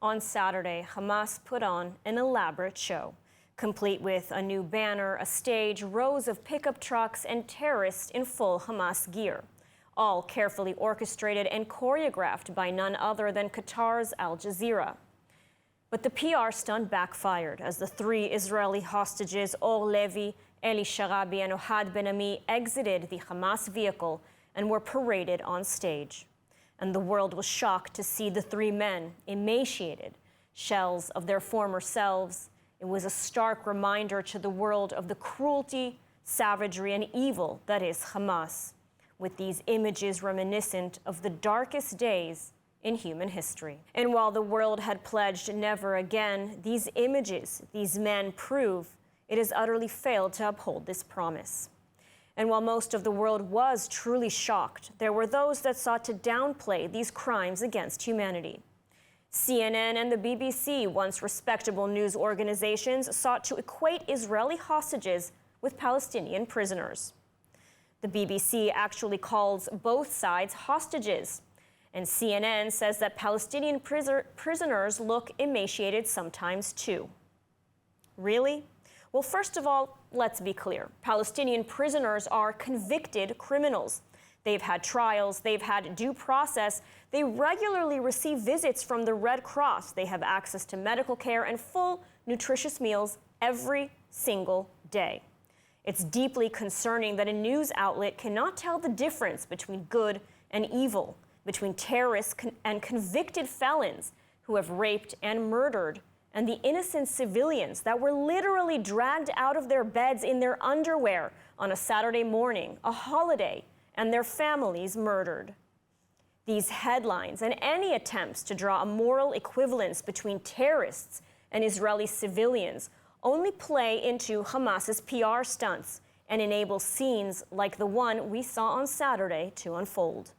On Saturday, Hamas put on an elaborate show, complete with a new banner, a stage, rows of pickup trucks, and terrorists in full Hamas gear, all carefully orchestrated and choreographed by none other than Qatar's Al Jazeera. But the PR stunt backfired as the three Israeli hostages, Or Levi, Eli Sharabi, and Ohad Ben-Ami, exited the Hamas vehicle and were paraded on stage. And the world was shocked to see the three men, emaciated, shells of their former selves. It was a stark reminder to the world of the cruelty, savagery, and evil that is Hamas, with these images reminiscent of the darkest days in human history. And while the world had pledged never again, these images, these men prove it has utterly failed to uphold this promise. And while most of the world was truly shocked, there were those that sought to downplay these crimes against humanity. CNN and the BBC, once respectable news organizations, sought to equate Israeli hostages with Palestinian prisoners. The BBC actually calls both sides hostages, and CNN says that Palestinian prisoners look emaciated sometimes too. Really? Well, first of all, let's be clear. Palestinian prisoners are convicted criminals. They've had trials, they've had due process, they regularly receive visits from the Red Cross, they have access to medical care and full, nutritious meals every single day. It's deeply concerning that a news outlet cannot tell the difference between good and evil, between terrorists and convicted felons who have raped and murdered, and the innocent civilians that were literally dragged out of their beds in their underwear on a Saturday morning, a holiday, and their families murdered. These headlines and any attempts to draw a moral equivalence between terrorists and Israeli civilians only play into Hamas's PR stunts and enable scenes like the one we saw on Saturday to unfold.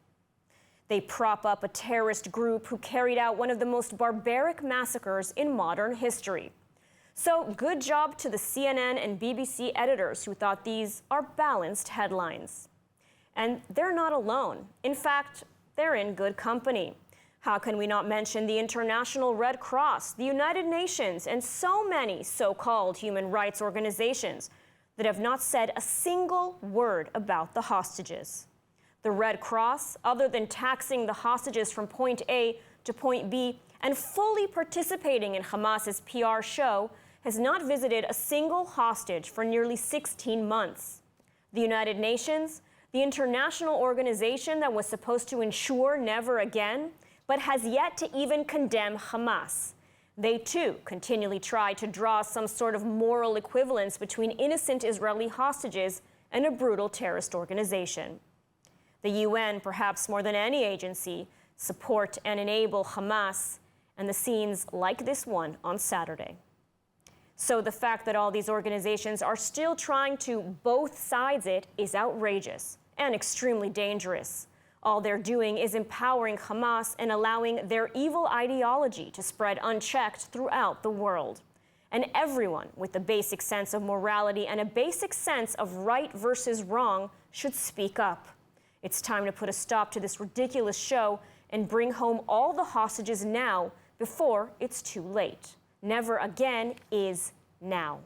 They prop up a terrorist group who carried out one of the most barbaric massacres in modern history. So good job to the CNN and BBC editors who thought these are balanced headlines. And they're not alone. In fact, they're in good company. How can we not mention the International Red Cross, the United Nations, and so many so-called human rights organizations that have not said a single word about the hostages? The Red Cross, other than taxing the hostages from point A to point B and fully participating in Hamas's PR show, has not visited a single hostage for nearly 16 months. The United Nations, the international organization that was supposed to ensure never again, but has yet to even condemn Hamas. They too continually try to draw some sort of moral equivalence between innocent Israeli hostages and a brutal terrorist organization. The UN, perhaps more than any agency, support and enable Hamas and the scenes like this one on Saturday. So the fact that all these organizations are still trying to both sides it is outrageous and extremely dangerous. All they're doing is empowering Hamas and allowing their evil ideology to spread unchecked throughout the world. And everyone with a basic sense of morality and a basic sense of right versus wrong should speak up. It's time to put a stop to this ridiculous show and bring home all the hostages now before it's too late. Never again is now.